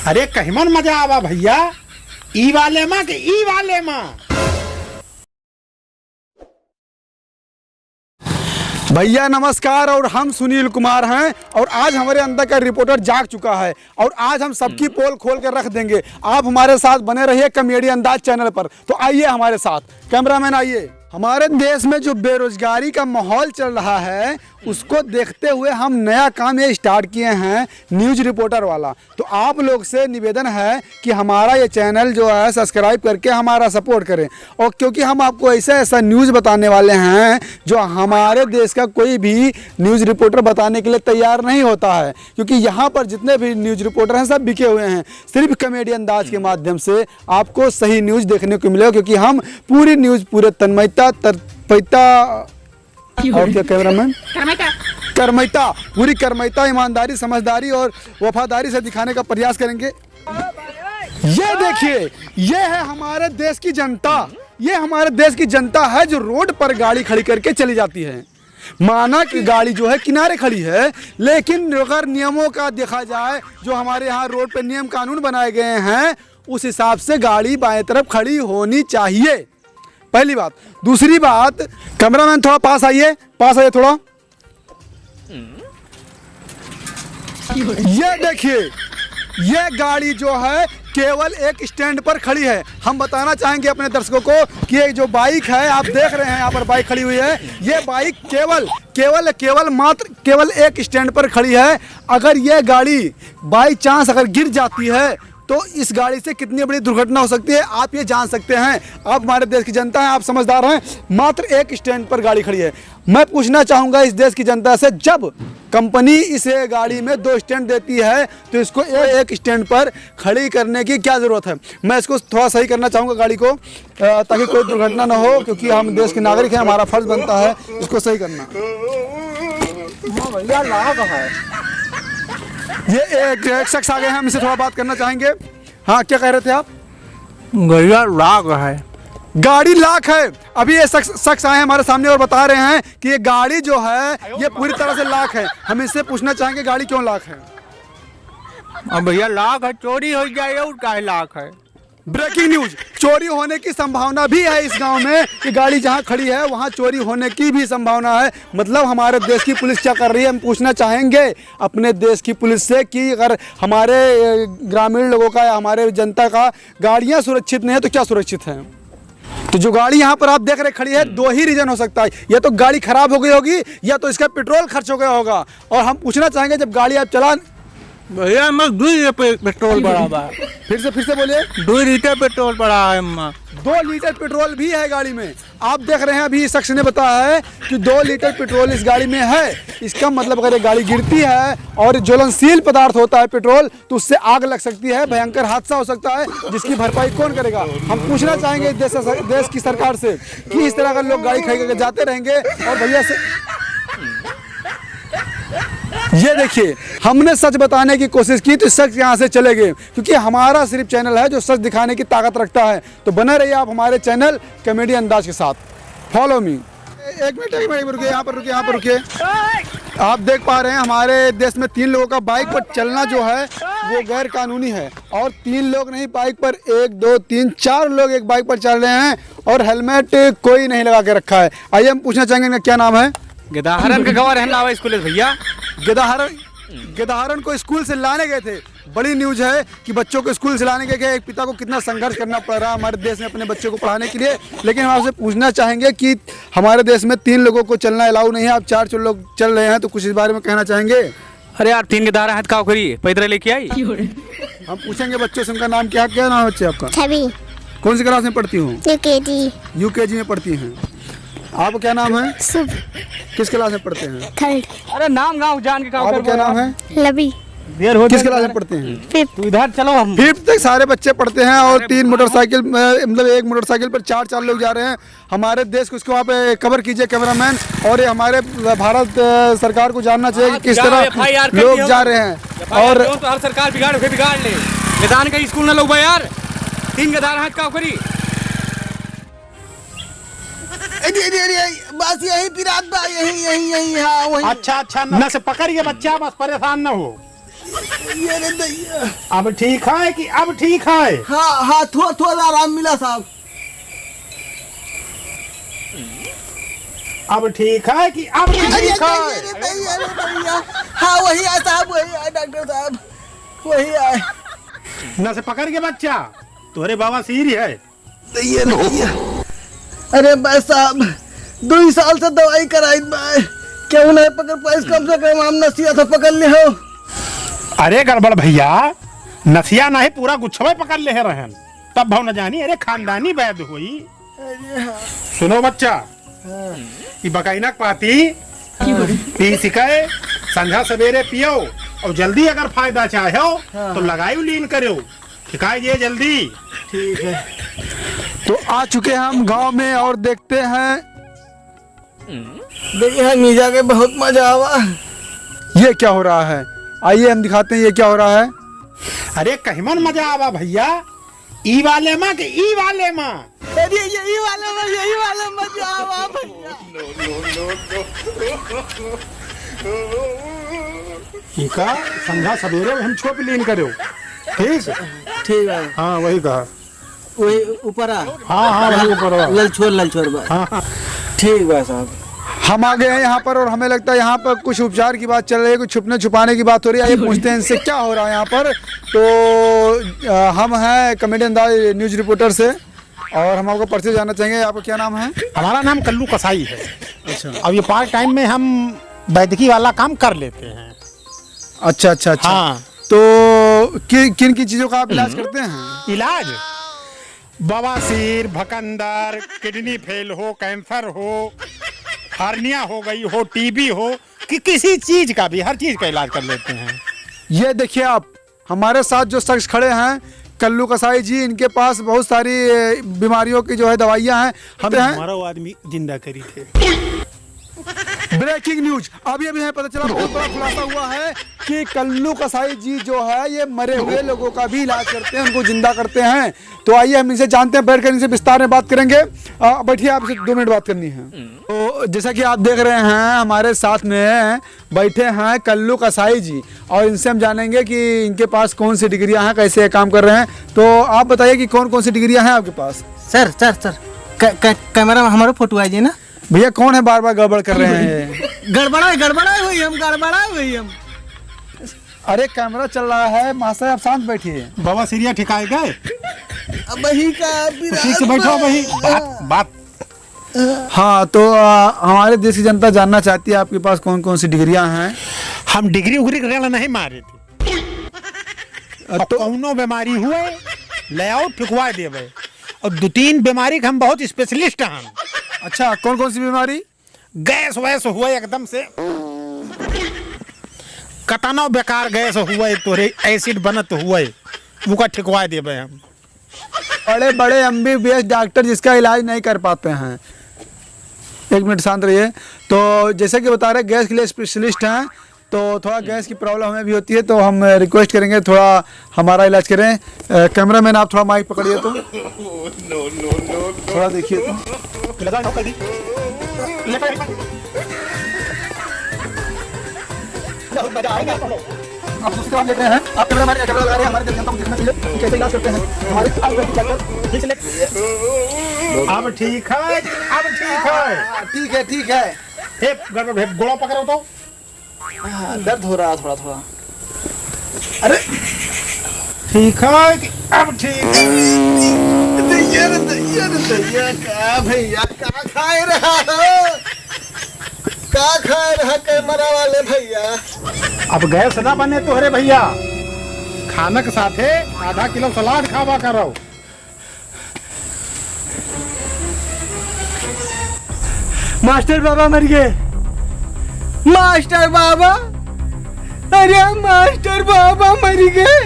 अरे कहिमन मजा आवा भैया, ई वाले माँ के ई वाले माँ। भैया नमस्कार, और हम सुनील कुमार हैं और आज हमारे अंदर का रिपोर्टर जाग चुका है और आज हम सबकी पोल खोल कर रख देंगे। आप हमारे साथ बने रहिए कॉमेडी अंदाज चैनल पर। तो आइए हमारे साथ, कैमरामैन आइए। हमारे देश में जो बेरोजगारी का माहौल चल रहा है उसको देखते हुए हम नया काम ये स्टार्ट किए हैं, न्यूज़ रिपोर्टर वाला। तो आप लोग से निवेदन है कि हमारा ये चैनल जो है सब्सक्राइब करके हमारा सपोर्ट करें, और क्योंकि हम आपको ऐसा न्यूज़ बताने वाले हैं जो हमारे देश का कोई भी न्यूज़ रिपोर्टर बताने के लिए तैयार नहीं होता है। क्योंकि यहाँ पर जितने भी न्यूज़ रिपोर्टर हैं सब बिके हुए हैं। सिर्फ कॉमेडी अंदाज के माध्यम से आपको सही न्यूज़ देखने को मिलेगा, क्योंकि हम पूरी न्यूज़ पूरे तन्मयता और क्या कैमरामैन कर्मयता पूरी कर्मयता, ईमानदारी, समझदारी और वफादारी से दिखाने का प्रयास करेंगे। ये देखिए, ये है हमारे देश की जनता। ये हमारे देश की जनता है जो रोड पर गाड़ी खड़ी करके चली जाती है। माना कि गाड़ी जो है किनारे खड़ी है, लेकिन अगर नियमों का देखा जाए, जो हमारे यहाँ रोड पे नियम कानून बनाए गए हैं, उस हिसाब से गाड़ी बाएं तरफ खड़ी होनी चाहिए, पहली बात। दूसरी बात, कैमरामैन थोड़ा पास आइए थोड़ा। ये देखिए, ये गाड़ी जो है केवल एक स्टैंड पर खड़ी है। हम बताना चाहेंगे अपने दर्शकों को कि ये जो बाइक है, आप देख रहे हैं यहाँ पर बाइक खड़ी हुई है, ये बाइक केवल एक स्टैंड पर खड़ी है। अगर ये गाड़ी बाई चांस अगर गिर जाती है तो इस गाड़ी से कितनी बड़ी दुर्घटना हो सकती है आप ये जान सकते हैं। आप हमारे देश की जनता हैं, आप समझदार हैं। मात्र एक स्टैंड पर गाड़ी खड़ी है। मैं पूछना चाहूँगा इस देश की जनता से, जब कंपनी इस गाड़ी में 2 स्टैंड देती है तो इसको एक स्टैंड पर खड़ी करने की क्या ज़रूरत है? मैं इसको थोड़ा सही करना चाहूँगा गाड़ी को, ताकि कोई दुर्घटना ना हो, क्योंकि हम देश के नागरिक हैं, हमारा फर्ज बनता है इसको सही करना। भैया लाभ है, ये एक शख्स आ गए हैं, हम इससे थोड़ा बात करना चाहेंगे। हाँ, क्या कह रहे थे आप? भैया लाख है, गाड़ी लाख है। अभी ये शख्स आए हैं हमारे सामने और बता रहे हैं कि ये गाड़ी जो है ये पूरी तरह से लाख है। हम इससे पूछना चाहेंगे गाड़ी क्यों लाख है? अब भैया लाख है, चोरी हो जाएगा और क्या लाख है। ब्रेकिंग न्यूज, चोरी होने की संभावना भी है इस गांव में, कि गाड़ी जहां खड़ी है वहां चोरी होने की भी संभावना है। मतलब हमारे देश की पुलिस क्या कर रही है? हम पूछना चाहेंगे अपने देश की पुलिस से कि अगर हमारे ग्रामीण लोगों का या हमारे जनता का गाड़ियां सुरक्षित नहीं है तो क्या सुरक्षित है? तो जो गाड़ी यहाँ पर आप देख रहे खड़ी है, 2 ही रीजन हो सकता है, या तो गाड़ी खराब हो गई होगी या तो इसका पेट्रोल खर्च हो गया होगा। और हम पूछना चाहेंगे, जब गाड़ी आप चला, भैया मैं 2 लीटर पेट्रोल बढ़ा है। फिर से बोलिए। 2 लीटर पेट्रोल बढ़ा है, 2 लीटर पेट्रोल भी है गाड़ी में। आप देख रहे हैं, अभी इस शख्स ने बताया है कि 2 लीटर पेट्रोल इस गाड़ी में है। इसका मतलब अगर ये गाड़ी गिरती है और ज्वलनशील पदार्थ होता है पेट्रोल, तो उससे आग लग सकती है, भयंकर हादसा हो सकता है, जिसकी भरपाई कौन करेगा? हम पूछना चाहेंगे देश की सरकार से कि इस तरह अगर लोग गाड़ी खड़ी करके जाते रहेंगे और भैया से, ये देखिए, हमने सच बताने की कोशिश की तो सच यहाँ से चले गए, क्योंकि हमारा सिर्फ चैनल है जो सच दिखाने की ताकत रखता है। तो बने रहिए आप हमारे चैनल कॉमेडी अंदाज के साथ। Follow me. एक मिनट रुकिए, यहाँ पर रुकिए। आप देख पा रहे हैं हमारे देश में 3 लोगों का बाइक पर चलना जो है वो गैर कानूनी है। और 3 लोग नहीं, बाइक पर 1 2 3 4 लोग एक बाइक पर चल रहे हैं और हेलमेट कोई नहीं लगा के रखा है। आइए हम पूछना चाहेंगे इनका क्या नाम है? गिदाहरन के गवाह रहना हुआ स्कूल भैया। गिदाहरन को स्कूल से लाने गए थे। बड़ी न्यूज़ है कि बच्चों को स्कूल से लाने के गए, एक पिता को कितना संघर्ष करना पड़ रहा है हमारे देश में अपने बच्चे को पढ़ाने के लिए। लेकिन हम आपसे पूछना चाहेंगे कि हमारे देश में 3 लोगों को चलना अलाउ नहीं है, आप 4 लोग चल रहे हैं, तो कुछ इस बारे में कहना चाहेंगे? अरे यार, 3 गिदारा है, क्या करिए, पैदल लेके आई। हम पूछेंगे बच्चों से, उनका नाम क्या नाम है बच्चे आपका? छवि। कौन सी क्लास में पढ़ती हूँ? यूकेजी में पढ़ती हैं। आपका क्या नाम है? शुभ। किस क्लास में पढ़ते हैं? 3rd। अरे नाम गाँव जान के। आपका क्या नाम है? लवी। किस क्लास में पढ़ते हैं? 5th। इधर चलो, हम 5th तक सारे बच्चे पढ़ते हैं। और 3 मोटरसाइकिल, मतलब एक मोटरसाइकिल पर 4 लोग जा रहे हैं। हमारे देश को इसको आप कवर कीजिए कैमरामैन। और ये हमारे भारत सरकार को जानना चाहिए कि किस तरह लोग जा रहे हैं। और हर सरकार बिगाड़ ले, मैदान का स्कूल न लोग यार, 3 गिदारा है, क्या करी। बस यही पिरात बा, यही हाँ वही। अच्छा न से पकड़िए बच्चा, बस परेशान न हो। ये रे दैया। अब ठीक है कि अब ठीक है? हाँ हाँ, थोड़ा थोड़ा आराम मिला साहब। अब ठीक है कि अब ठीक अरे है? दैया रे दैया। हाँ वही आए साहब, वही आए डॉक्टर साहब, वही आए। न से पकड़ के बच्चा, तोरे बाबा सीरी है। दैया रे दैया। अरे भाई साहब 2 साल से दवाई कराई भाई, क्यों नहीं पकड़ पाइस? कम से कम हम नसिया तो पकड़ ले हो। अरे गड़बड़ भैया, नसिया नहीं पूरा गुच्छवे पकड़ ले रहन, तब भाव न जानी। अरे खानदानी वैद हुई। अरे हाँ। सुनो बच्चा, ये बकाइनक पाती पी सिकाए, संझा सवेरे पियो, और जल्दी अगर फायदा चाहो तो लगाई लीन करो, ठिकाई ये जल्दी। ठीक है। तो आ चुके हैं हम गांव में और देखते हैं देखिए नीजा के बहुत मजा आवा। ये क्या हो रहा है। आइए हम दिखाते हैं ये क्या हो रहा है। अरे कहिमन मजा आवा भैया, ई वाले माँ के ई वाले माँ। अरे यही वाला मजा आवा भैया। ठीक है, संझा सवेरे हम छोप लीन करो। ठीक ठीक है, हाँ वही कहा। वही ऊपर आ। हाँ हाँ वही ऊपर वाला। ललछोर बा। हाँ हाँ। ठीक बा साहब। हम आ गए हैं यहाँ पर और हमें लगता है यहाँ पर कुछ उपचार की बात चल रही है, कुछ छुपने छुपाने की बात हो रही है। आइए पूछते हैं इनसे क्या हो रहा है यहाँ पर। तो हम हैं कॉमेडियन अंदाज न्यूज रिपोर्टर से और हम आपको परिचय जानना चाहेंगे। आपका क्या नाम है? हमारा नाम कल्लू कसाई है। अच्छा। अब ये पार्ट टाइम में हम वैद्यकी वाला काम कर लेते हैं। अच्छा अच्छा अच्छा। हाँ। तो किन किन चीज़ों का आप इलाज करते हैं? इलाज बवासीर, भकंदर, किडनी फेल हो, कैंसर हो, हार्निया हो गई हो, टीबी हो, कि किसी चीज का भी, हर चीज का इलाज कर लेते हैं। ये देखिए आप, हमारे साथ जो शख्स खड़े हैं कल्लू कसाई जी, इनके पास बहुत सारी बीमारियों की जो है दवाइयाँ हैं। हमारा वो आदमी जिंदा करी थे। ब्रेकिंग न्यूज अभी अभी हमें पता चला, बहुत बड़ा खुलासा हुआ है कि कल्लू कसाई जी जो है ये मरे हुए लोगों का भी इलाज करते हैं, उनको जिंदा करते हैं। तो आइए हम इनसे जानते हैं, बैठकर इनसे विस्तार में बात करेंगे। बैठिए, आपसे 2 मिनट बात करनी है। तो जैसा कि आप देख रहे हैं हमारे साथ में बैठे हैं कल्लू कसाई जी, और इनसे हम जानेंगे कि इनके पास कौन सी डिग्रियां हैं, कैसे काम कर रहे हैं। तो आप बताइए कि कौन कौन सी डिग्रियां हैं आपके पास? सर कैमरा में हमारा फोटो आइए ना भैया। कौन है बार बार गड़बड़ कर रहे हैं? गड़बड़ाए हुई हम। अरे कैमरा चल रहा है मास्टर, आप शांत बैठिए। बाबा सीरिया ठिकाए गए। अब वही का ठीक से बैठो वही बात। हाँ, तो हमारे देश की जनता जानना चाहती है आपके पास कौन कौन सी डिग्रियां हैं। हम डिग्री उग्री नहीं मारे थे। तो कौनो बीमारी हुए ले आओ ठुकवा देवे, और 2-3 बीमारी के हम बहुत स्पेशलिस्ट हैं। अच्छा, कौन कौन सी बीमारी? गैस वैस हुए एकदम से, कतनो बेकार गैस हुए, तोरे एसिड बनत हुए, वो का ठिकवा देवे हम। बड़े बड़े MBBS डॉक्टर जिसका इलाज नहीं कर पाते हैं। 1 मिनट शांत रहिए। तो जैसे कि बता रहे गैस के लिए स्पेशलिस्ट हैं, तो थोड़ा गैस की प्रॉब्लम हमें भी होती है, तो हम रिक्वेस्ट करेंगे थोड़ा हमारा इलाज करें। कैमरामैन आप थोड़ा माइक पकड़िए, तो थोड़ा देखिए तो। आप दूसरी तरफ लेते हैं, आप कैमरा लगा रहे हैं, हमारे जनता को देखना चाहिए कि कैसे इलाज करते हैं हमारे। अब ठीक है, अब ठीक है। ठीक है। गड़बड़ गोला पकड़ो तो। दर्द हो रहा थोड़ा थोड़ा। अरे ठीक है, अब ठीक है। दैया का भैया का खाए रहा हो, का खाए रहा कैमरा वाले भैया। अब गैस ना बने तो अरे भैया, खाना के साथे आधा किलो सलाद खावा करो। मास्टर बाबा मर गए। मास्टर बाबा, अरे मास्टर बाबा मर गए।